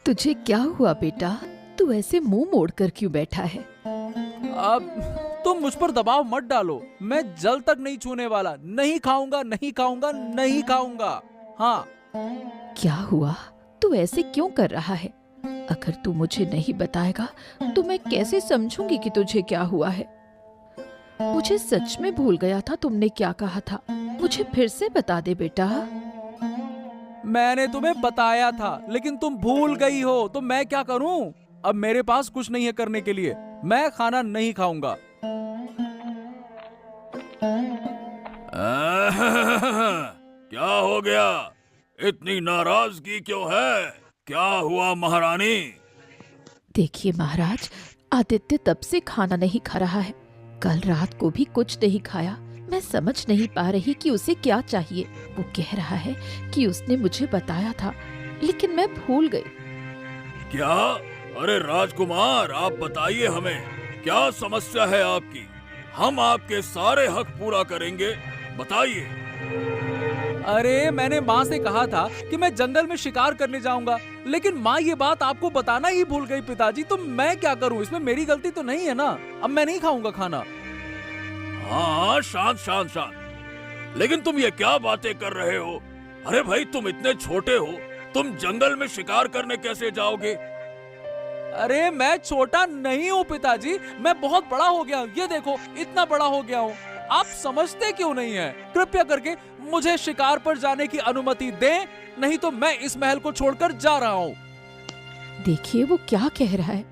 तुझे क्या हुआ बेटा? तू ऐसे मुंह मोड़कर क्यों बैठा है? अब तुम मुझ पर दबाव मत डालो। मैं जल तक नहीं छूने वाला। नहीं खाऊंगा, नहीं खाऊंगा, नहीं खाऊंगा। हाँ। क्या हुआ? तू ऐसे क्यों कर रहा है? अगर तू मुझे नहीं बताएगा तो मैं कैसे समझूंगी कि तुझे क्या हुआ है? मुझे सच में भूल गया था तुमने क्या कहा था। मुझे फिर से बता दे बेटा। मैंने तुम्हें बताया था लेकिन तुम भूल गई हो, तो मैं क्या करूं? अब मेरे पास कुछ नहीं है करने के लिए। मैं खाना नहीं खाऊंगा। क्या हो गया? इतनी नाराजगी क्यों है? क्या हुआ महारानी? देखिए महाराज, आदित्य तब से खाना नहीं खा रहा है। कल रात को भी कुछ नहीं खाया। मैं समझ नहीं पा रही कि उसे क्या चाहिए। वो कह रहा है कि उसने मुझे बताया था, लेकिन मैं भूल गई। क्या? अरे राजकुमार, आप बताइए हमें, क्या समस्या है आपकी? हम आपके सारे हक पूरा करेंगे, बताइए। अरे मैंने माँ से कहा था कि मैं जंगल में शिकार करने जाऊंगा, लेकिन माँ ये बात आपको बताना ही भूल गई पिताजी। तो मैं क्या करूं? इसमें मेरी गलती तो नहीं है ना। अब मैं नहीं खाऊंगा खाना। हाँ, शांत शांत शांत। लेकिन तुम ये क्या बातें कर रहे हो? अरे भाई, तुम इतने छोटे हो, तुम जंगल में शिकार करने कैसे जाओगे? अरे मैं छोटा नहीं हूँ पिताजी, मैं बहुत बड़ा हो गया हूँ। ये देखो, इतना बड़ा हो गया हूँ। आप समझते क्यों नहीं है? कृपया करके मुझे शिकार पर जाने की अनुमति दें, नहीं तो मैं इस महल को छोड़कर जा रहा हूँ। देखिए वो क्या कह रहा है।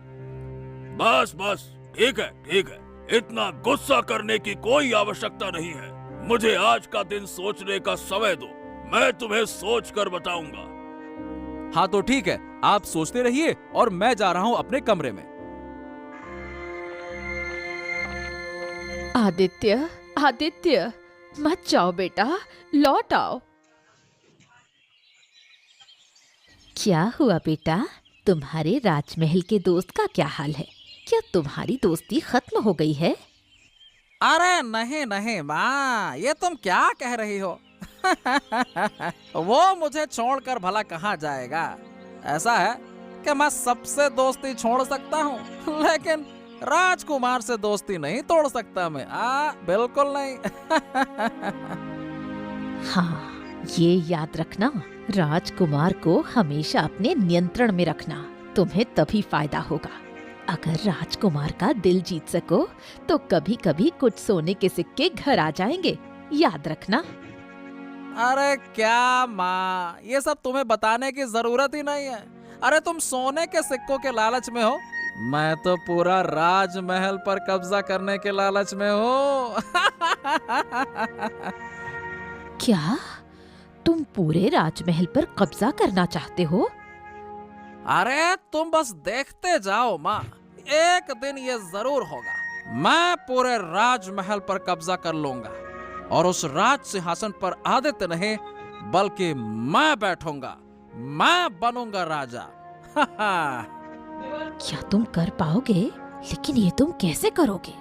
बस बस, ठीक है ठीक है। इतना गुस्सा करने की कोई आवश्यकता नहीं है। मुझे आज का दिन सोचने का समय दो, मैं तुम्हें सोच कर बताऊंगा। हाँ तो ठीक है, आप सोचते रहिए और मैं जा रहा हूँ अपने कमरे में। आदित्य, आदित्य, मत जाओ बेटा, लौट आओ। क्या हुआ बेटा? तुम्हारे राजमहल के दोस्त का क्या हाल है? क्या तुम्हारी दोस्ती खत्म हो गई है? अरे नहीं नहीं माँ, ये तुम क्या कह रही हो? वो मुझे छोड़कर भला कहाँ जाएगा? ऐसा है कि मैं सबसे दोस्ती छोड़ सकता हूँ, लेकिन राजकुमार से दोस्ती नहीं तोड़ सकता मैं। बिल्कुल नहीं। हाँ, ये याद रखना, राजकुमार को हमेशा अपने नियंत्रण में रखना। तुम्हें तभी फायदा होगा। अगर राजकुमार का दिल जीत सको तो कभी कभी कुछ सोने के सिक्के घर आ जाएंगे, याद रखना। अरे क्या माँ, ये सब तुम्हें बताने की जरूरत ही नहीं है। अरे तुम सोने के सिक्कों के लालच में हो, मैं तो पूरा राजमहल पर कब्जा करने के लालच में हूँ। क्या तुम पूरे राजमहल पर कब्जा करना चाहते हो? अरे तुम बस देखते जाओ माँ, एक दिन ये जरूर होगा। मैं पूरे राजमहल पर कब्जा कर लूंगा और उस राज सिंहासन पर आदित्य नहीं बल्कि मैं बैठूंगा। मैं बनूंगा राजा। क्या तुम कर पाओगे? लेकिन ये तुम कैसे करोगे?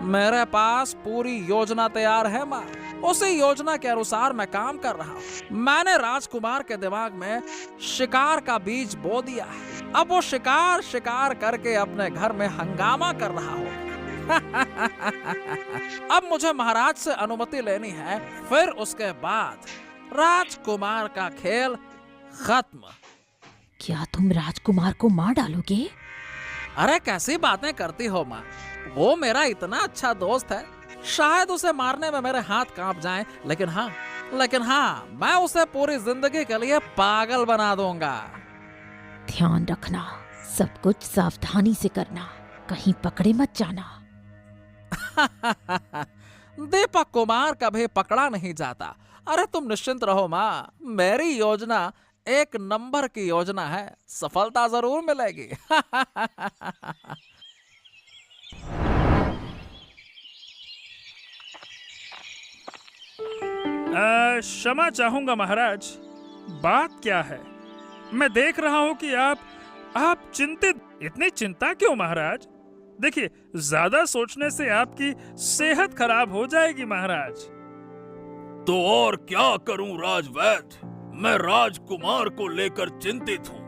मेरे पास पूरी योजना तैयार है माँ। उसी योजना के अनुसार मैं काम कर रहा हूँ। मैंने राजकुमार के दिमाग में शिकार का बीज बो दिया है। अब वो शिकार शिकार करके अपने घर में हंगामा कर रहा हो। अब मुझे महाराज से अनुमति लेनी है, फिर उसके बाद राजकुमार का खेल खत्म। क्या तुम राजकुमार को मार डालोगे? अरे कैसी बातें करती हो माँ? वो मेरा इतना अच्छा दोस्त है, शायद उसे मारने में मेरे हाथ कांप जाएं, लेकिन हाँ, मैं उसे पूरी जिंदगी के लिए पागल बना दूंगा। ध्यान रखना, सब कुछ सावधानी से करना, कहीं पकड़े मत जाना। दीपक कुमार कभी पकड़ा नहीं जाता। अरे तुम निश्चिंत रहो माँ, मेरी योजना एक नंबर की योजना है, सफलता जरूर मिलेगी। क्षमा चाहूंगा महाराज, बात क्या है? मैं देख रहा हूं कि आप चिंतित। इतनी चिंता क्यों महाराज? देखिए, ज्यादा सोचने से आपकी सेहत खराब हो जाएगी महाराज। तो और क्या करूं राजवैद्य, मैं राजकुमार को लेकर चिंतित हूँ।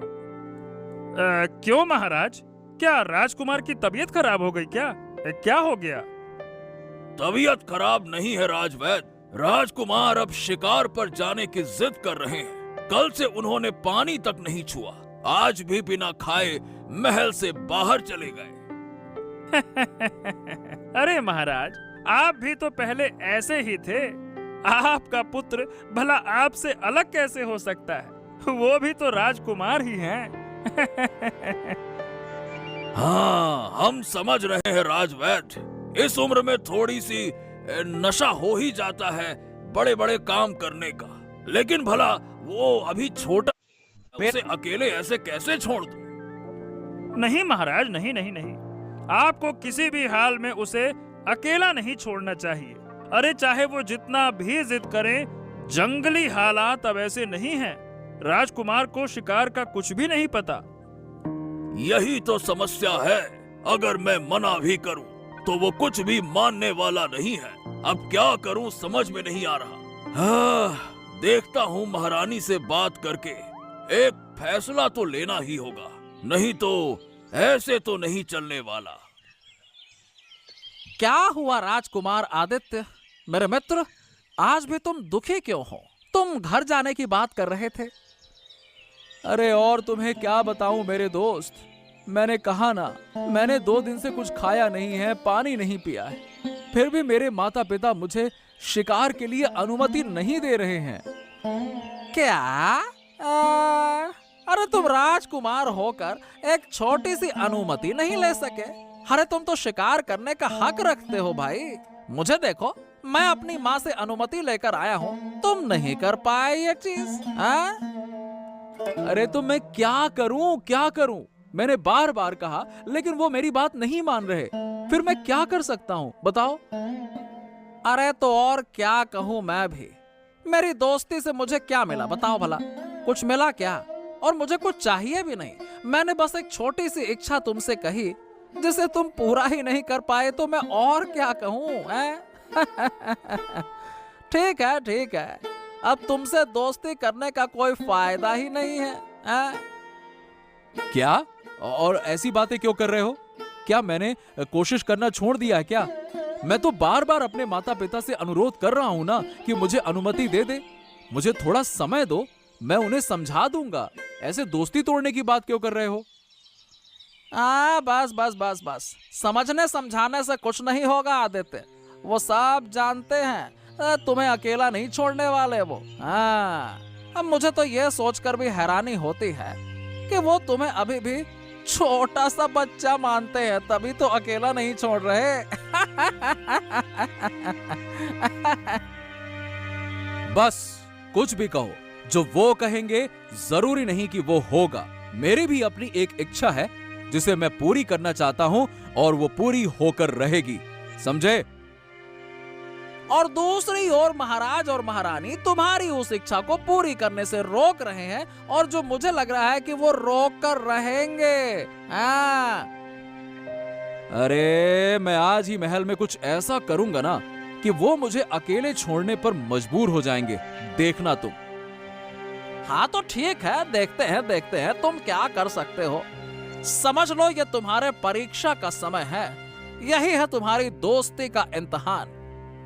क्यों महाराज, क्या राजकुमार की तबीयत खराब हो गई क्या? क्या हो गया? तबीयत खराब नहीं है राजवैद्य। राजकुमार अब शिकार पर जाने की जिद कर रहे हैं। कल से उन्होंने पानी तक नहीं छुआ। आज भी बिना खाए महल से बाहर चले गए। अरे महाराज, आप भी तो पहले ऐसे ही थे। आपका पुत्र भला आपसे अलग कैसे हो सकता है? वो भी तो राजकुमार ही हैं। हाँ, हम समझ रहे हैं राजवैद्य। इस उम्र में थोड़ी सी नशा हो ही जाता है बड़े बड़े काम करने का। लेकिन भला वो अभी छोटा, उसे अकेले ऐसे कैसे छोड़ दूं? नहीं महाराज, नहीं नहीं नहीं, आपको किसी भी हाल में उसे अकेला नहीं छोड़ना चाहिए। अरे चाहे वो जितना भी जिद करे, जंगली हालात अब ऐसे नहीं हैं। राजकुमार को शिकार का कुछ भी नहीं पता। यही तो समस्या है। अगर मैं मना भी करूं तो वो कुछ भी मानने वाला नहीं है। अब क्या करूं समझ में नहीं आ रहा। देखता हूं, महारानी से बात करके एक फैसला तो लेना ही होगा, नहीं तो ऐसे तो नहीं चलने वाला। क्या हुआ राजकुमार आदित्य, मेरे मित्र? आज भी तुम दुखी क्यों हो? तुम घर जाने की बात कर रहे थे। अरे और तुम्हें क्या बताऊं मेरे दोस्त, मैंने कहा ना, मैंने 2 दिन से कुछ खाया नहीं है, पानी नहीं पिया है। फिर भी मेरे माता पिता मुझे शिकार के लिए अनुमति नहीं दे रहे हैं। क्या? अरे तुम राजकुमार होकर एक छोटी सी अनुमति नहीं ले सके? अरे तुम तो शिकार करने का हक रखते हो भाई। मुझे देखो, मैं अपनी माँ से अनुमति लेकर आया हूँ, तुम नहीं कर पाए ये चीज। अरे तो मैं क्या करूं? मैंने बार बार कहा, लेकिन वो मेरी बात नहीं मान रहे। फिर मैं क्या कर सकता हूँ बताओ? अरे तो और क्या कहूँ मैं भी। मेरी दोस्ती से मुझे क्या मिला बताओ भला? कुछ मिला क्या? और मुझे कुछ चाहिए भी नहीं। मैंने बस एक छोटी सी इच्छा तुमसे कही, जिसे तुम पूरा ही नहीं कर पाए, तो मैं और क्या कहूँ? ठीक है, अब तुमसे दोस्ती करने का कोई फायदा ही नहीं है। क्या? और ऐसी बातें क्यों कर रहे हो? क्या मैंने कोशिश करना छोड़ दिया है क्या? मैं तो बार बार अपने माता पिता से अनुरोध कर रहा हूं ना कि मुझे अनुमति दे दे। मुझे थोड़ा समय दो, मैं उन्हें समझा दूंगा। ऐसे दोस्ती तोड़ने की बात क्यों कर रहे हो? बस समझने समझाने से कुछ नहीं होगा आदित्य। वो सब जानते हैं तुम्हें अकेला नहीं छोड़ने वाले वो। अब मुझे तो ये सोचकर भी हैरानी होती है कि वो तुम्हें अभी भी छोटा सा बच्चा मानते हैं, तभी तो अकेला नहीं छोड़ रहे। बस कुछ भी कहो, जो वो कहेंगे जरूरी नहीं कि वो होगा। मेरी भी अपनी एक इच्छा है जिसे मैं पूरी करना चाहता हूं, और वो पूरी होकर रहेगी, समझे? और दूसरी ओर महाराज और महारानी तुम्हारी उस इच्छा को पूरी करने से रोक रहे हैं, और जो मुझे लग रहा है कि वो रोक कर रहेंगे। अरे मैं आज ही महल में कुछ ऐसा करूंगा ना कि वो मुझे अकेले छोड़ने पर मजबूर हो जाएंगे, देखना तुम। हाँ तो ठीक है, देखते हैं तुम क्या कर सकते हो। समझ लो ये तुम्हारे परीक्षा का समय है, यही है तुम्हारी दोस्ती का इम्तिहान।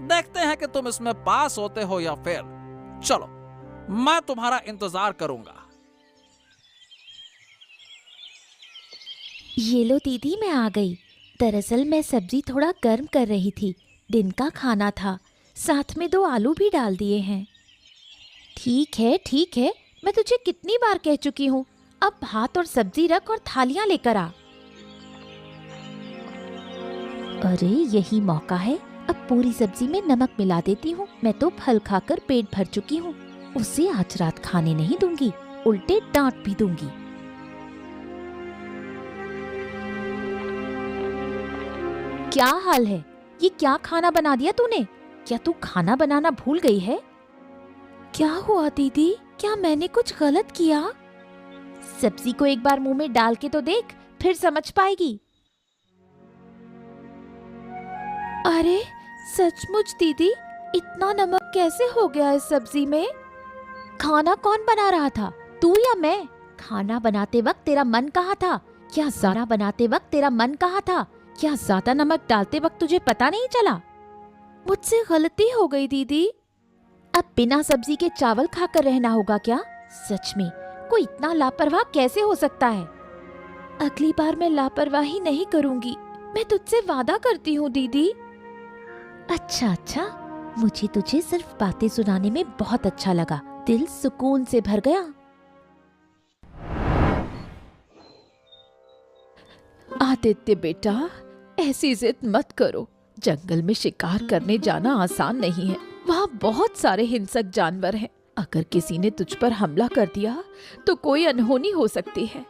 देखते हैं कि तुम इसमें पास होते हो या फेल। चलो, मैं तुम्हारा इंतजार करूंगा। ये लो दीदी, मैं आ गई। दरअसल मैं सब्जी थोड़ा गर्म कर रही थी, दिन का खाना था, साथ में 2 आलू भी डाल दिए हैं। ठीक है, मैं तुझे कितनी बार कह चुकी हूँ, अब भात और सब्जी रख और थालियां लेकर आ। अरे यही मौका है, अब पूरी सब्जी में नमक मिला देती हूँ। मैं तो फल खाकर पेट भर चुकी हूँ, उसे आज रात खाने नहीं दूंगी, उल्टे डांट भी दूंगी। क्या हाल है? ये क्या खाना बना दिया तूने? क्या तू खाना बनाना भूल गई है? क्या हुआ दीदी, क्या मैंने कुछ गलत किया? सब्जी को एक बार मुंह में डाल के तो देख, फिर समझ पाएगी। अरे सचमुच दीदी, इतना नमक कैसे हो गया इस सब्जी में? खाना कौन बना रहा था, तू या मैं? खाना बनाते वक्त तेरा मन कहाँ था? क्या खाना बनाते वक्त तेरा मन कहाँ था? क्या ज्यादा नमक डालते वक्त तुझे पता नहीं चला? मुझसे गलती हो गई दीदी। अब बिना सब्जी के चावल खाकर रहना होगा क्या? सच में कोई इतना लापरवाह कैसे हो सकता है? अगली बार मैं लापरवाही नहीं करूंगी, मैं तुझसे वादा करती हूँ दीदी। अच्छा अच्छा, मुझे तुझे सिर्फ बातें सुनाने में बहुत अच्छा लगा, दिल सुकून से भर गया। आदित्य बेटा, ऐसी जिद मत करो। जंगल में शिकार करने जाना आसान नहीं है। वहाँ बहुत सारे हिंसक जानवर हैं। अगर किसी ने तुझ पर हमला कर दिया तो कोई अनहोनी हो सकती है।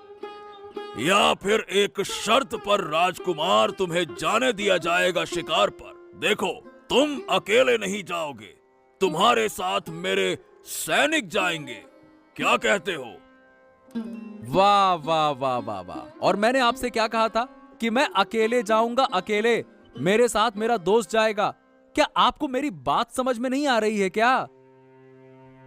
या फिर एक शर्त पर राजकुमार तुम्हें जाने दिया जाएगा शिकार पर। देखो, तुम अकेले नहीं जाओगे, तुम्हारे साथ मेरे सैनिक जाएंगे। क्या कहते हो? वाह वाह वाह वाह वाह। और मैंने आपसे क्या कहा था कि मैं अकेले जाऊंगा? अकेले? मेरे साथ मेरा दोस्त जाएगा। क्या आपको मेरी बात समझ में नहीं आ रही है क्या?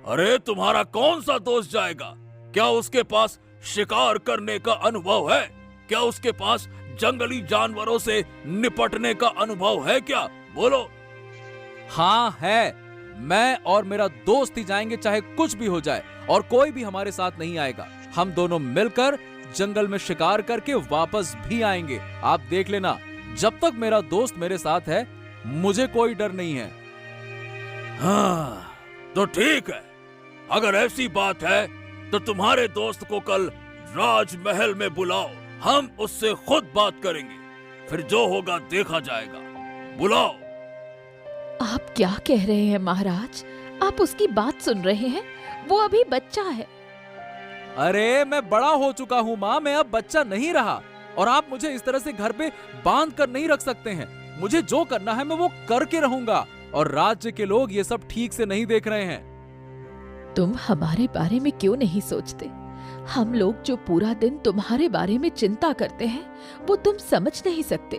अरे तुम्हारा कौन सा दोस्त जाएगा? क्या उसके पास शिकार करने का अनुभव है? क्या उसके पास जंगली जानवरों से निपटने का अनुभव है क्या? बोलो। हाँ है। मैं और मेरा दोस्त ही जाएंगे, चाहे कुछ भी हो जाए, और कोई भी हमारे साथ नहीं आएगा। हम दोनों मिलकर जंगल में शिकार करके वापस भी आएंगे। आप देख लेना, जब तक मेरा दोस्त मेरे साथ है मुझे कोई डर नहीं है। हाँ, तो ठीक है। अगर ऐसी बात है तो तुम्हारे दोस्त को कल राजमहल में बुलाओ, हम उससे खुद बात करेंगे। फिर जो होगा देखा जाएगा। बुलाओ। आप क्या कह रहे हैं महाराज? आप उसकी बात सुन रहे हैं? वो अभी बच्चा है। अरे मैं बड़ा हो चुका हूँ माँ, मैं अब बच्चा नहीं रहा। और आप मुझे इस तरह से घर पे बांध कर नहीं रख सकते हैं। मुझे जो करना है मैं वो करके रहूंगा, और राज्य के लोग ये सब ठीक से नहीं देख रहे हैं। तुम हमारे बारे में क्यों नहीं सोचते? हम लोग जो पूरा दिन तुम्हारे बारे में चिंता करते हैं वो तुम समझ नहीं सकते।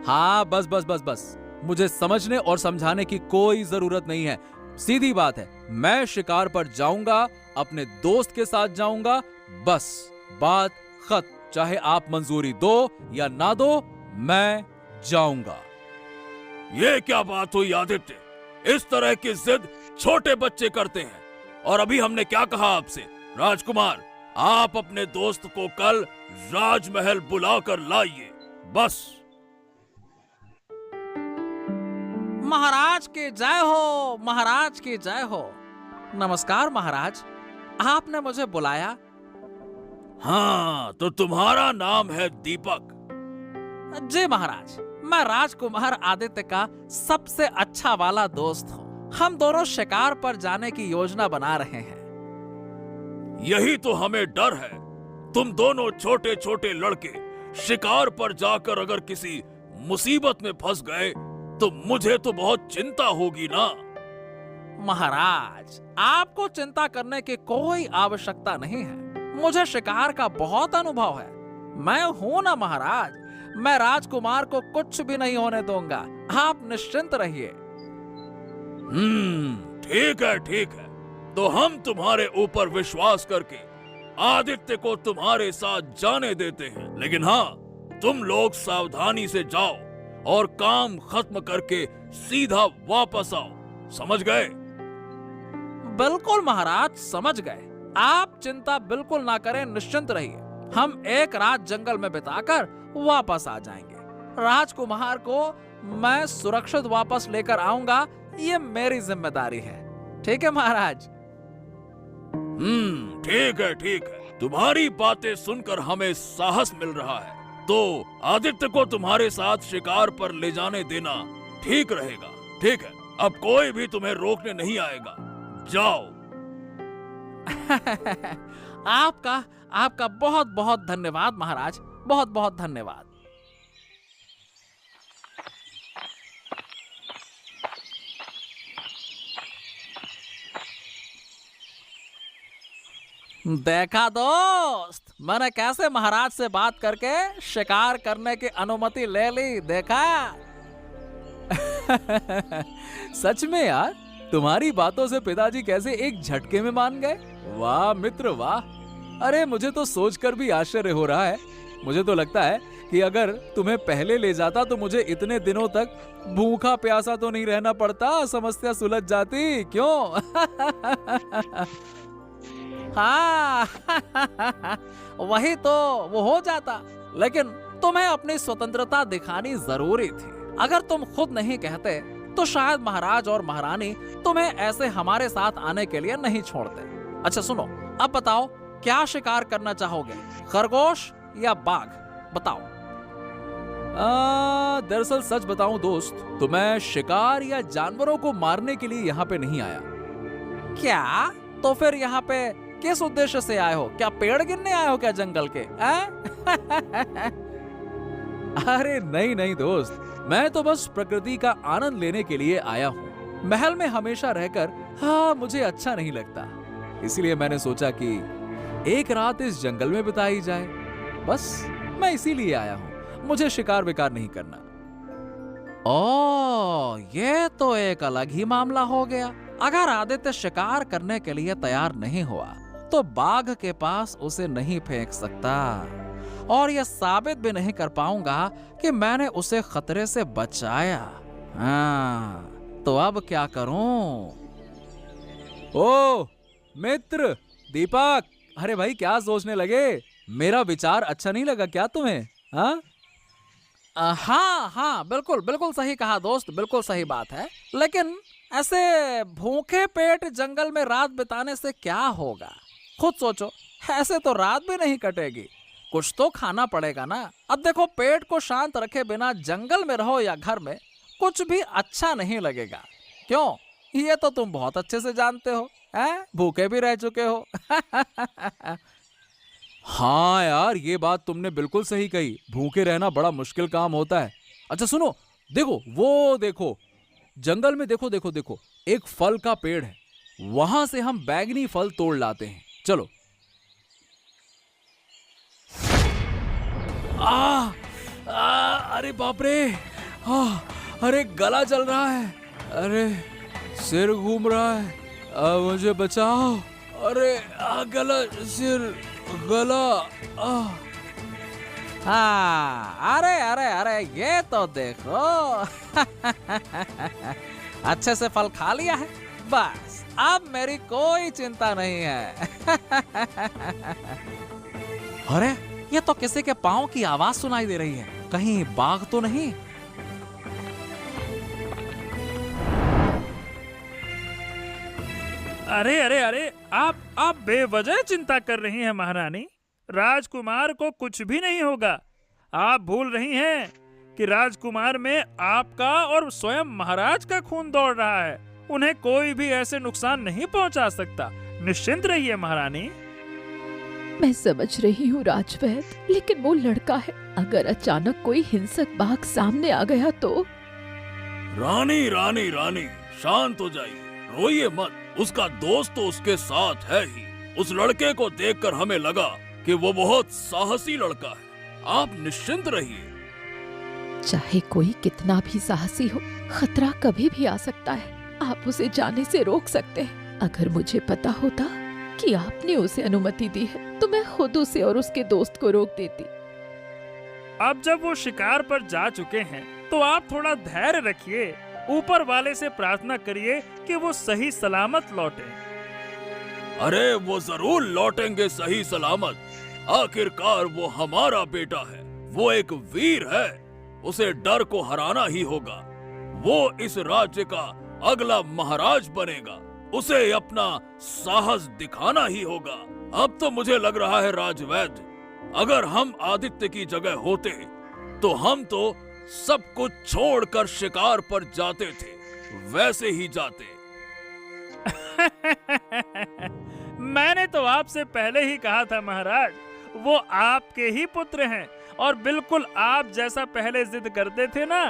हाँ बस बस बस बस, मुझे समझने और समझाने की कोई जरूरत नहीं है। सीधी बात है, मैं शिकार पर जाऊंगा, अपने दोस्त के साथ जाऊंगा, बस बात खत्म। चाहे आप मंजूरी दो या ना दो, मैं जाऊंगा। ये क्या बात हुई आदित्य? इस तरह की जिद छोटे बच्चे करते हैं। और अभी हमने क्या कहा आपसे? राजकुमार, आप अपने दोस्त को कल राजमहल बुलाकर लाइए, बस। महाराज की जय हो, महाराज की जय हो। नमस्कार महाराज, आपने मुझे बुलाया? हाँ, तो तुम्हारा नाम है दीपक? जी महाराज, मैं राजकुमार आदित्य का सबसे अच्छा वाला दोस्त हूँ। हम दोनों शिकार पर जाने की योजना बना रहे हैं। यही तो हमें डर है। तुम दोनों छोटे छोटे लड़के शिकार पर जाकर अगर किसी मुसीबत में फंस गए तो मुझे तो बहुत चिंता होगी ना। महाराज, आपको चिंता करने की कोई आवश्यकता नहीं है। मुझे शिकार का बहुत अनुभव है। मैं हूं ना महाराज, मैं राजकुमार को कुछ भी नहीं होने दूंगा। आप निश्चिंत रहिए। ठीक है ठीक है। तो हम तुम्हारे ऊपर विश्वास करके आदित्य को तुम्हारे साथ जाने देते हैं। लेकिन हाँ, तुम लोग सावधानी से जाओ और काम खत्म करके सीधा वापस आओ। समझ गए? बिल्कुल महाराज, समझ गए। आप चिंता बिल्कुल ना करें, निश्चिंत रहिए। हम एक रात जंगल में बिताकर वापस आ जाएंगे। राजकुमार को मैं सुरक्षित वापस लेकर आऊंगा, ये मेरी जिम्मेदारी है। ठीक है महाराज? ठीक है ठीक है। तुम्हारी बातें सुनकर हमें साहस मिल रहा है। तो आदित्य को तुम्हारे साथ शिकार पर ले जाने देना ठीक रहेगा। ठीक है, अब कोई भी तुम्हें रोकने नहीं आएगा। जाओ। आपका बहुत बहुत धन्यवाद महाराज, बहुत बहुत धन्यवाद। देखा दोस्त, मैंने कैसे महाराज से बात करके शिकार करने की अनुमति ले ली। देखा? सच में यार, तुम्हारी बातों से पिताजी कैसे एक झटके में मान गए। वाह मित्र वाह। अरे मुझे तो सोचकर भी आश्चर्य हो रहा है। मुझे तो लगता है कि अगर तुम्हें पहले ले जाता तो मुझे इतने दिनों तक भूखा प्यासा तो नहीं रहना पड़ता, समस्या सुलझ जाती। क्यों? हाँ वही तो वो हो जाता, लेकिन तुम्हें अपनी स्वतंत्रता दिखानी जरूरी थी। अगर तुम खुद नहीं कहते तो शायद महाराज और महारानी तुम्हें ऐसे हमारे साथ आने के लिए नहीं छोड़ते। अच्छा सुनो, अब बताओ क्या शिकार करना चाहोगे, खरगोश या बाघ? बताओ। दरअसल सच बताऊं दोस्त, तो मैं शिकार या जानवरों को मारने के लिए यहाँ पे नहीं आया। क्या? तो फिर यहाँ पे किस उद्देश्य से आए हो? क्या पेड़ गिनने आए हो क्या जंगल के? अरे नहीं नहीं दोस्त, मैं तो बस प्रकृति का आनंद लेने के लिए आया हूँ। महल में हमेशा रहकर मुझे अच्छा नहीं लगता, इसलिए मैंने सोचा कि एक रात इस जंगल में बिताई जाए। बस मैं इसीलिए आया हूँ, मुझे शिकार विकार नहीं करना। ओ, ये तो एक अलग ही मामला हो गया। अगर आदित्य शिकार करने के लिए तैयार नहीं हुआ तो बाघ के पास उसे नहीं फेंक सकता, और यह साबित भी नहीं कर पाऊंगा कि मैंने उसे खतरे से बचाया। हाँ, तो अब क्या करूं? ओ मित्र दीपक, अरे भाई क्या सोचने लगे? मेरा विचार अच्छा नहीं लगा क्या तुम्हें? हाँ हाँ, बिल्कुल बिल्कुल सही कहा दोस्त, बिल्कुल सही बात है। लेकिन ऐसे भूखे पेट जंगल में रात बिताने से क्या होगा? खुद सोचो, ऐसे तो रात भी नहीं कटेगी, कुछ तो खाना पड़ेगा ना। अब देखो, पेट को शांत रखे बिना जंगल में रहो या घर में, कुछ भी अच्छा नहीं लगेगा। क्यों? ये तो तुम बहुत अच्छे से जानते हो, हैं? भूखे भी रह चुके हो। हाँ यार, ये बात तुमने बिल्कुल सही कही, भूखे रहना बड़ा मुश्किल काम होता है। अच्छा सुनो, देखो वो देखो जंगल में, देखो देखो देखो एक फल का पेड़ है, वहां से हम बैंगनी फल तोड़ लाते हैं। चलो। अरे बाप रे, अरे गला जल रहा है, अरे सिर घूम रहा है, मुझे बचाओ। अरे गला, सिर, गला। हाँ, अरे अरे अरे, ये तो देखो। अच्छे से फल खा लिया है, बस अब मेरी कोई चिंता नहीं है। अरे ये तो किसी के पाँव की आवाज सुनाई दे रही है, कहीं बाघ तो नहीं? अरे अरे अरे, आप बेवजह चिंता कर रही हैं महारानी। राजकुमार को कुछ भी नहीं होगा। आप भूल रही हैं कि राजकुमार में आपका और स्वयं महाराज का खून दौड़ रहा है। उन्हें कोई भी ऐसे नुकसान नहीं पहुंचा सकता। निश्चिंत रहिए महारानी। मैं समझ रही हूँ राजवैद, लेकिन वो लड़का है, अगर अचानक कोई हिंसक बाघ सामने आ गया तो? रानी रानी रानी, शांत हो जाइए, रोइए मत। उसका दोस्त तो उसके साथ है ही। उस लड़के को देखकर हमें लगा कि वो बहुत साहसी लड़का है। आप निश्चिंत रहिए। चाहे कोई कितना भी साहसी हो, खतरा कभी भी आ सकता है। आप उसे जाने से रोक सकते हैं। अगर मुझे पता होता कि आपने उसे अनुमति दी है तो मैं खुद उसे और उसके दोस्त को रोक देती। अब जब वो शिकार पर जा चुके हैं तो आप थोड़ा धैर्य रखिए। ऊपर वाले से प्रार्थना करिए कि वो सही सलामत लौटे। अरे वो जरूर लौटेंगे सही सलामत। आखिरकार वो हमारा बेटा है, वो एक वीर है, उसे डर को हराना ही होगा। वो इस राज्य का अगला महाराज बनेगा, उसे अपना साहस दिखाना ही होगा। अब तो मुझे लग रहा है राजवैद्य, अगर हम आदित्य की जगह होते तो हम तो सब कुछ छोड़कर शिकार पर जाते थे, वैसे ही जाते। मैंने तो आपसे पहले ही कहा था महाराज, वो आपके ही पुत्र हैं और बिल्कुल आप जैसा पहले जिद करते थे ना,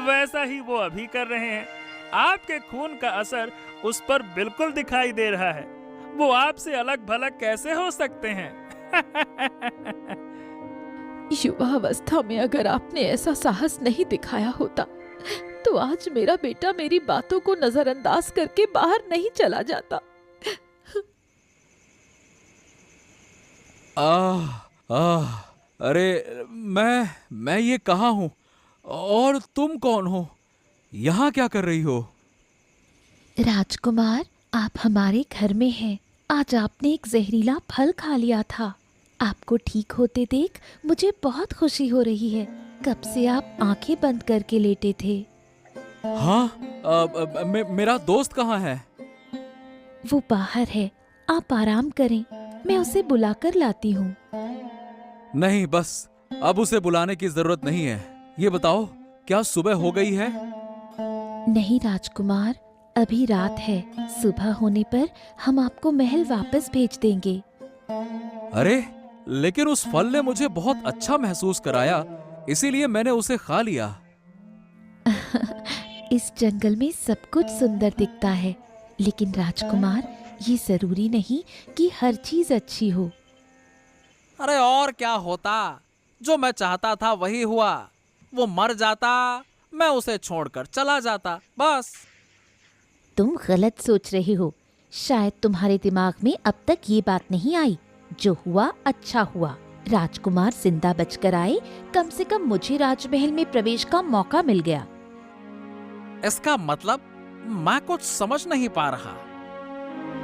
वैसा ही वो अभी कर रहे हैं। आपके खून का असर उस पर बिल्कुल दिखाई दे रहा है। वो आपसे अलग भलग कैसे हो सकते हैं? युवावस्था में अगर आपने ऐसा साहस नहीं दिखाया होता तो आज मेरा बेटा मेरी बातों को नजरअंदाज करके बाहर नहीं चला जाता। आह आह अरे मैं ये कहाँ हूँ और तुम कौन हो? यहाँ क्या कर रही हो? राजकुमार, आप हमारे घर में हैं। आज आपने एक जहरीला फल खा लिया था। आपको ठीक होते देख मुझे बहुत खुशी हो रही है। कब से आप आंखें बंद करके लेटे थे? हाँ, मेरा दोस्त कहाँ है? वो बाहर है, आप आराम करें, मैं उसे बुलाकर लाती हूँ। नहीं, बस अब उसे बुलाने की जरूरत नहीं है। ये बताओ, क्या सुबह हो गई है? नहीं राजकुमार, अभी रात है। सुबह होने पर हम आपको महल वापस भेज देंगे। अरे, लेकिन उस फल ने मुझे बहुत अच्छा महसूस कराया, इसीलिए मैंने उसे खा लिया। इस जंगल में सब कुछ सुंदर दिखता है, लेकिन राजकुमार, ये जरूरी नहीं कि हर चीज अच्छी हो। अरे और क्या होता, जो मैं चाहता था वही हुआ। वो मर जाता, मैं उसे छोड़कर चला जाता, बस। तुम गलत सोच रहे हो। शायद तुम्हारे दिमाग में अब तक ये बात नहीं आई। जो हुआ अच्छा हुआ। राजकुमार जिंदा बचकर आए, कम से कम मुझे राजमहल में प्रवेश का मौका मिल गया। इसका मतलब मैं कुछ समझ नहीं पा रहा।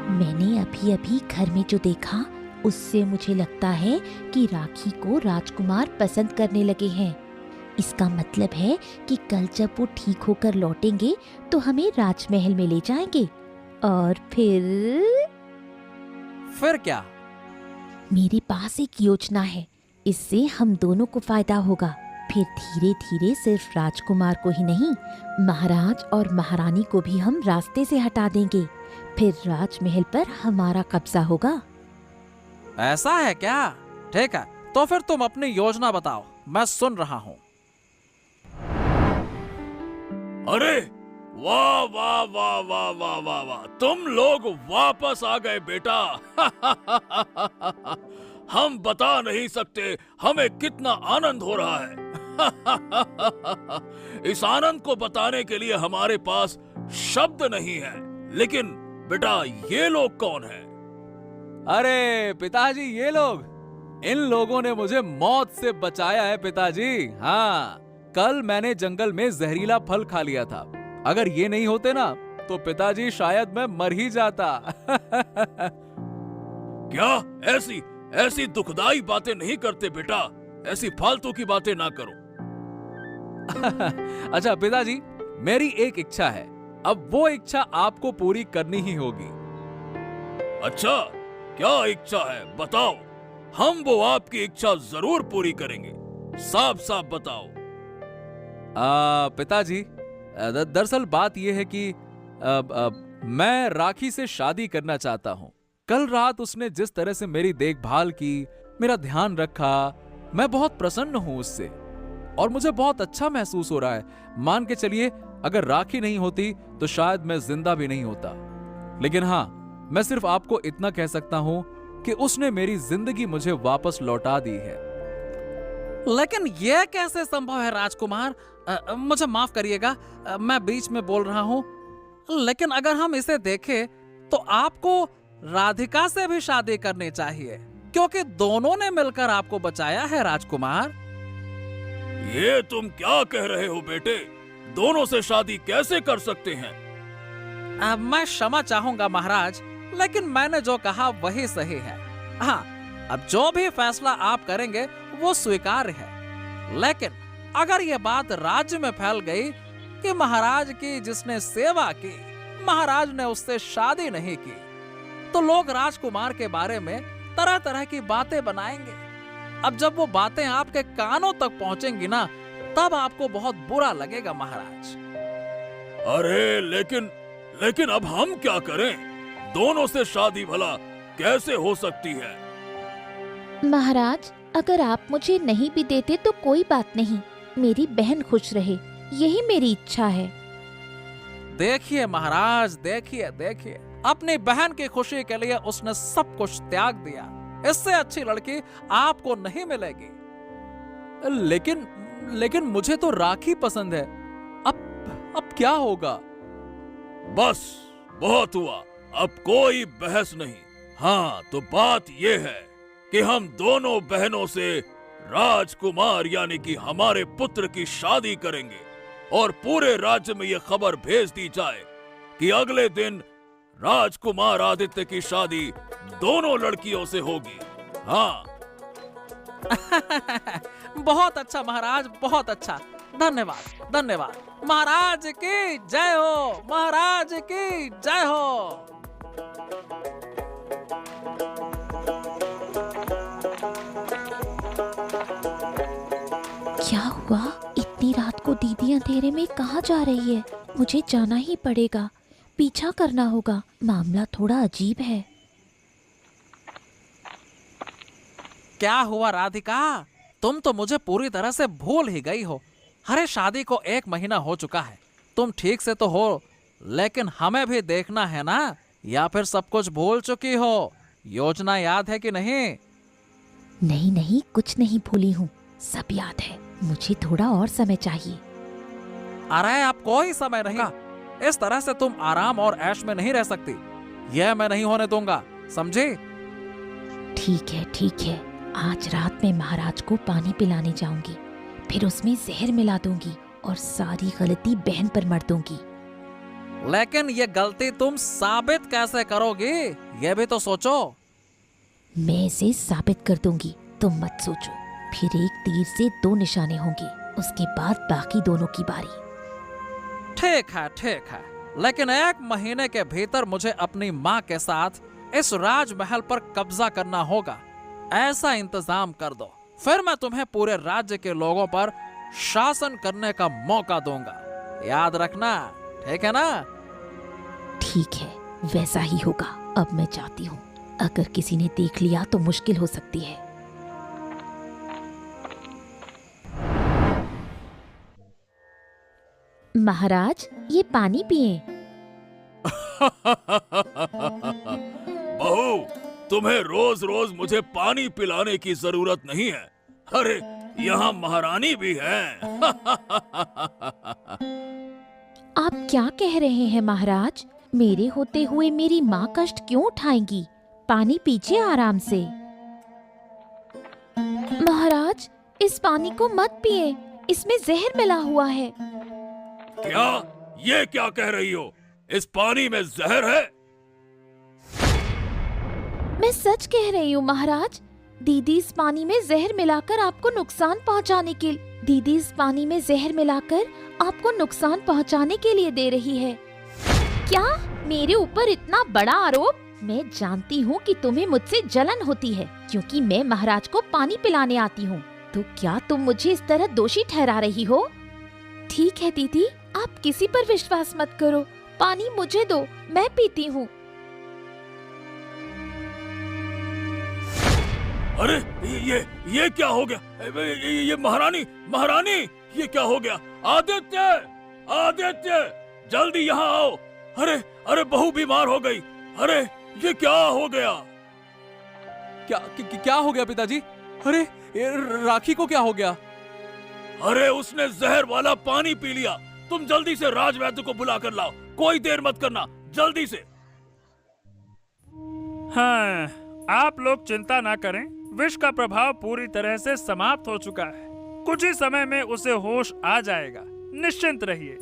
मैंने अभी अभी घर में जो देखा, उससे मुझे लगता है कि राखी को राजकुमार पसंद करने लगे हैं। इसका मतलब है कि कल जब वो ठीक होकर लौटेंगे तो हमें राजमहल में ले जाएंगे, और फिर क्या? मेरे पास एक योजना है। इससे हम दोनों को फायदा होगा। फिर धीरे धीरे सिर्फ राजकुमार को ही नहीं, महाराज और महारानी को भी हम रास्ते से हटा देंगे। फिर राजमहल पर हमारा कब्जा होगा। ऐसा है क्या? ठीक है, तो फिर तुम अपनी योजना बताओ, मैं सुन रहा हूँ। अरे वाह वाह वाह वाह वाह वाह वाह, तुम लोग वापस आ गए बेटा। हम बता नहीं सकते हमें कितना आनंद हो रहा है। इस आनंद को बताने के लिए हमारे पास शब्द नहीं है। लेकिन बेटा, ये लोग कौन हैं? अरे पिताजी, ये लोग, इन लोगों ने मुझे मौत से बचाया है पिताजी। हाँ, कल मैंने जंगल में जहरीला फल खा लिया था। अगर ये नहीं होते ना, तो पिताजी शायद मैं मर ही जाता। क्या? ऐसी दुखदाई बातें नहीं करते बेटा। ऐसी फालतू की बातें ना करो। अच्छा पिताजी, मेरी एक इच्छा है। अब वो इच्छा आपको पूरी करनी ही होगी। अच्छा, क्या इच्छा है? बताओ। हम वो आपकी इच्छा जरूर पूरी करेंगे। साफ साफ बताओ। पिताजी, दरअसल बात यह है कि मैं राखी से शादी करना चाहता हूँ। कल रात उसने जिस तरह से मेरी देखभाल की, मेरा ध्यान रखा, मैं बहुत प्रसन्न हूँ उससे, और मुझे बहुत अच्छा महसूस हो रहा है। मान के चलिए, अगर राखी नहीं होती तो शायद मैं जिंदा भी नहीं होता। लेकिन हाँ, मैं सिर्फ आपको इतना कह सकता हूँ कि उसने मेरी जिंदगी मुझे वापस लौटा दी है। लेकिन यह कैसे संभव है राजकुमार? मुझे माफ करिएगा, मैं बीच में बोल रहा हूँ। लेकिन अगर हम इसे देखें तो आपको राधिका से भी शादी करनी चाहिए, क्योंकि दोनों ने मिलकर आपको बचाया है राजकुमार। ये तुम क्या कह रहे हो बेटे? दोनों से शादी कैसे कर सकते हैं? मैं क्षमा चाहूंगा महाराज, लेकिन मैंने जो कहा वही सही है। हाँ, अब जो भी फैसला आप करेंगे वो स्वीकार्य है। लेकिन अगर ये बात राज्य में फैल गई कि महाराज की जिसने सेवा की, महाराज ने उससे शादी नहीं की, तो लोग राजकुमार के बारे में तरह तरह की बातें बनाएंगे। अब जब वो बातें आपके कानों तक पहुंचेंगी ना, तब आपको बहुत बुरा लगेगा महाराज। अरे लेकिन अब हम क्या करें? दोनों से शादी भला कैसे हो सकती है? महाराज, अगर आप मुझे नहीं भी देते तो कोई बात नहीं। मेरी बहन खुश रहे, यही मेरी इच्छा है। देखिए महाराज, देखिए, अपनी बहन की खुशी के लिए उसने सब कुछ त्याग दिया। इससे अच्छी लड़की आपको नहीं मिलेगी। लेकिन मुझे तो राखी पसंद है। अब क्या होगा? बस बहुत हुआ, अब कोई बहस नहीं। हाँ, तो बात ये है कि हम दोनों बहनों से राजकुमार यानी कि हमारे पुत्र की शादी करेंगे और पूरे राज्य में यह खबर भेज दी जाए कि अगले दिन राजकुमार आदित्य की शादी दोनों लड़कियों से होगी। हाँ। बहुत अच्छा महाराज, बहुत अच्छा। धन्यवाद, धन्यवाद। महाराज की जय हो, महाराज की जय हो। क्या हुआ? इतनी रात को दीदी अंधेरे में कहाँ जा रही है? मुझे जाना ही पड़ेगा, पीछा करना होगा। मामला थोड़ा अजीब है। क्या हुआ राधिका? तुम तो मुझे पूरी तरह से भूल ही गई हो। अरे शादी को 1 महीना हो चुका है। तुम ठीक से तो हो, लेकिन हमें भी देखना है ना। या फिर सब कुछ भूल चुकी हो? योजना याद है कि नहीं? नहीं नहीं, कुछ नहीं भूली हूँ, सब याद है। मुझे थोड़ा और समय चाहिए। अरे अब कोई समय नहीं। इस तरह से तुम आराम और ऐश में नहीं रह सकती। यह मैं नहीं होने दूंगा, समझी? ठीक है ठीक है, आज रात में महाराज को पानी पिलाने जाऊंगी, फिर उसमें जहर मिला दूंगी और सारी गलती बहन पर मर दूंगी। लेकिन ये गलती तुम साबित कैसे करोगी, ये भी तो सोचो। मैं इसे साबित कर दूंगी, तुम मत सोचो। फिर एक तीर से 2 निशाने होंगे, उसके बाद बाकी दोनों की बारी। ठीक है, लेकिन 1 महीने के भीतर मुझे अपनी माँ के साथ इस राजमहल पर कब्जा करना होगा। ऐसा इंतजाम कर दो, फिर मैं तुम्हें पूरे राज्य के लोगों पर शासन करने का मौका दूंगा। याद रखना, ठीक है ना? ठीक है, वैसा ही होगा। अब मैं जाती हूँ, अगर किसी ने देख लिया तो मुश्किल हो सकती है। महाराज, ये पानी पिए। बहू, तुम्हें रोज रोज मुझे पानी पिलाने की जरूरत नहीं है। अरे यहाँ महारानी भी है। आप क्या कह रहे हैं महाराज? मेरे होते हुए मेरी माँ कष्ट क्यों उठाएंगी? पानी पीजिए आराम से। महाराज, इस पानी को मत पिए, इसमें जहर मिला हुआ है। क्या? ये क्या कह रही हो? इस पानी में जहर है? मैं सच कह रही हूँ महाराज। दीदी इस पानी में जहर मिलाकर आपको नुकसान पहुँचाने के लिए दे रही है। क्या मेरे ऊपर इतना बड़ा आरोप? मैं जानती हूँ कि तुम्हें मुझसे जलन होती है क्योंकि मैं महाराज को पानी पिलाने आती हूँ। तो क्या तुम मुझे इस तरह दोषी ठहरा रही हो? ठीक है दीदी, आप किसी पर विश्वास मत करो। पानी मुझे दो, मैं पीती हूँ। अरे ये क्या हो गया? ये महारानी, ये क्या हो गया? आदित्य, जल्दी यहाँ आओ। अरे बहू बीमार हो गई। अरे ये क्या हो गया? क्या हो गया पिताजी? अरे राखी को क्या हो गया? अरे उसने जहर वाला पानी पी लिया। तुम जल्दी से राजवैद्य को बुला कर लाओ। कोई देर मत करना, जल्दी से। हाँ, आप लोग चिंता ना करें, विष का प्रभाव पूरी तरह से समाप्त हो चुका है। कुछ ही समय में उसे होश आ जाएगा, निश्चिंत रहिए।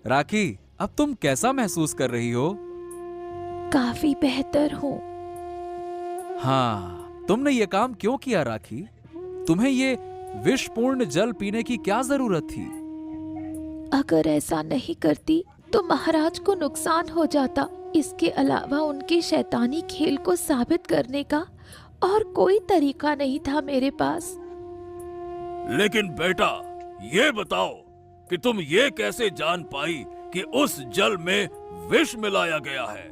राखी, अब तुम कैसा महसूस कर रही हो? काफी बेहतर हूँ। हाँ, तुमने ये काम क्यों किया राखी? तुम्हें ये विषपूर्ण जल पीने की क्या जरूरत थी? अगर ऐसा नहीं करती तो महाराज को नुकसान हो जाता। इसके अलावा उनके शैतानी खेल को साबित करने का और कोई तरीका नहीं था मेरे पास। लेकिन बेटा, ये बताओ कि तुम ये कैसे जान पाई कि उस जल में विष मिलाया गया है?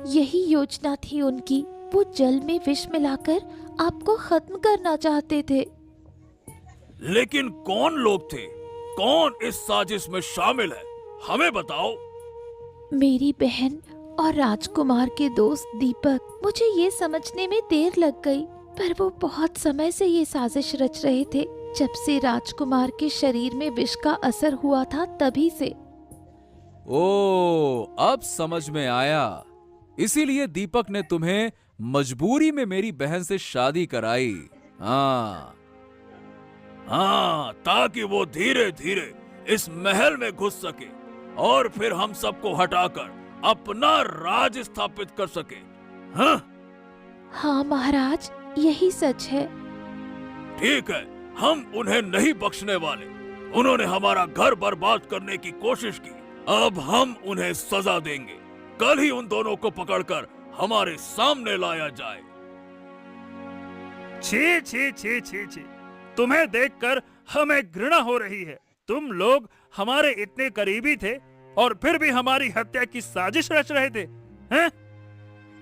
यही योजना थी उनकी। वो जल में विष मिलाकर आपको खत्म करना चाहते थे। लेकिन कौन लोग थे? कौन इस साजिश में शामिल है? हमें बताओ। मेरी बहन और राजकुमार के दोस्त दीपक। मुझे ये समझने में देर लग गई, पर वो बहुत समय से ये साजिश रच रहे थे। जब से राजकुमार के शरीर में विष का असर हुआ था, तभी से। ओ, अब समझ में आया। इसीलिए दीपक ने तुम्हें मजबूरी में मेरी बहन से शादी कराई। हाँ हाँ, ताकि वो धीरे धीरे इस महल में घुस सके और फिर हम सबको हटाकर अपना राज स्थापित कर सके। हाँ हाँ महाराज, यही सच है। ठीक है, हम उन्हें नहीं बख्शने वाले। उन्होंने हमारा घर बर्बाद करने की कोशिश की, अब हम उन्हें सजा देंगे। कल ही उन दोनों को पकड़कर हमारे सामने लाया जाए। छी छी छी छी छी, तुम्हें देखकर हमें घृणा हो रही है। तुम लोग हमारे इतने करीबी थे और फिर भी हमारी हत्या की साजिश रच रहे थे, हैं?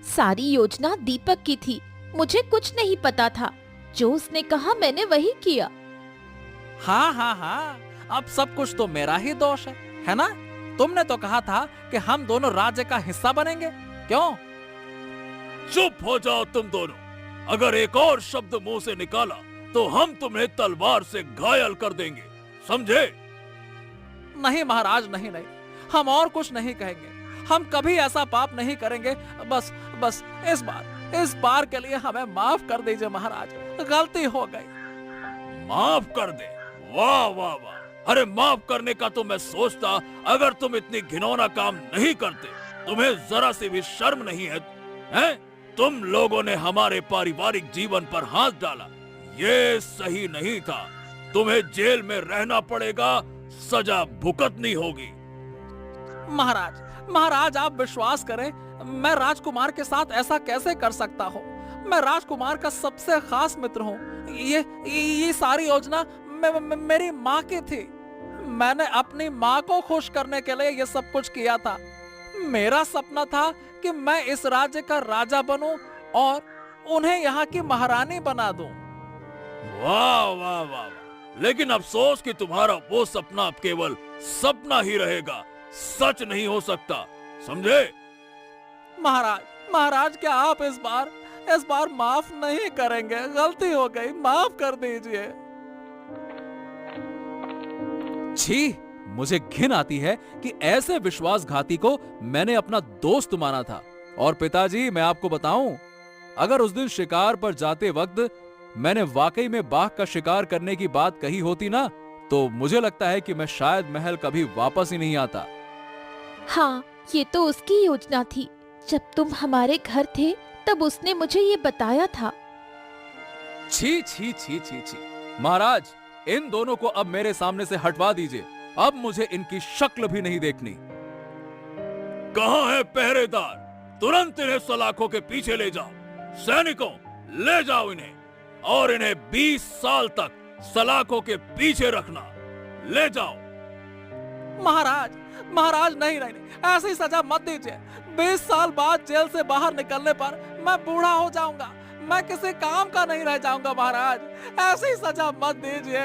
सारी योजना दीपक की थी, मुझे कुछ नहीं पता था। जो उसने कहा मैंने वही किया। हाँ हाँ हाँ, अब सब कुछ तो मेरा ही दोष है ना? तुमने तो कहा था कि हम दोनों राज्य का हिस्सा बनेंगे, क्यों? चुप हो जाओ तुम दोनों। अगर एक और शब्द मुंह से निकाला तो हम तुम्हें तलवार से घायल कर देंगे, समझे? नहीं महाराज, नहीं नहीं, हम और कुछ नहीं कहेंगे। हम कभी ऐसा पाप नहीं करेंगे। बस बस इस बार के लिए हमें माफ कर दीजिए महाराज, गलती हो गई। माफ कर दे? वाह वाह वाह! अरे माफ करने का तो मैं सोचता अगर तुम इतनी घिनौना काम नहीं करते। तुम्हें जरा सी भी शर्म नहीं है, हैं? तुम लोगों ने हमारे पारिवारिक जीवन पर हाथ डाला, ये सही नहीं था। तुम्हें जेल में रहना पड़ेगा, सजा भुगतनी होगी। महाराज आप विश्वास करें, मैं राजकुमार के साथ ऐसा कैसे कर सकता हूँ? मैं राजकुमार का सबसे खास मित्र हूँ। ये सारी योजना मेरी माँ की थी। मैंने अपनी माँ को खुश करने के लिए ये सब कुछ किया था। मेरा सपना था कि मैं इस राज्य का राजा बनूं और उन्हें यहाँ की महारानी बना दूं। वाह वाह वाह! लेकिन अफसोस कि तुम्हारा वो सपना अब केवल सपना ही रहेगा, सच नहीं हो सकता, समझे? महाराज क्या आप इस बार माफ नहीं करेंगे? गलती हो गई, माफ कर दीजिए। छी, मुझे घिन आती है कि ऐसे विश्वासघाती को मैंने अपना दोस्त माना था। और पिताजी, मैं आपको बताऊं, अगर उस दिन शिकार पर जाते वक्त मैंने वाकई में बाघ का शिकार करने की बात कही होती ना, तो मुझे लगता है कि मैं शायद महल कभी वापस ही नहीं आता। हाँ, ये तो उसकी योजना थी। जब तुम हमारे घर थे तब उसने मुझे ये बताया था। छी छी छी छी छी! महाराज, इन दोनों को अब मेरे सामने से हटवा दीजिए। अब मुझे इनकी शक्ल भी नहीं देखनी। कहाँ है पहरेदार? तुरंत इन्हें सलाखों के पीछे ले जाओ। सैनिकों, ले जाओ इन्हें और इन्हें 20 साल तक सलाखों के पीछे रखना। ले जाओ। महाराज नहीं, ऐसी सजा मत दीजिए। 20 साल बाद जेल से बाहर निकलने पर मैं बूढ़ा हो जाऊंगा, मैं किसी काम का नहीं रह जाऊंगा। महाराज, ऐसी सजा मत दीजिए।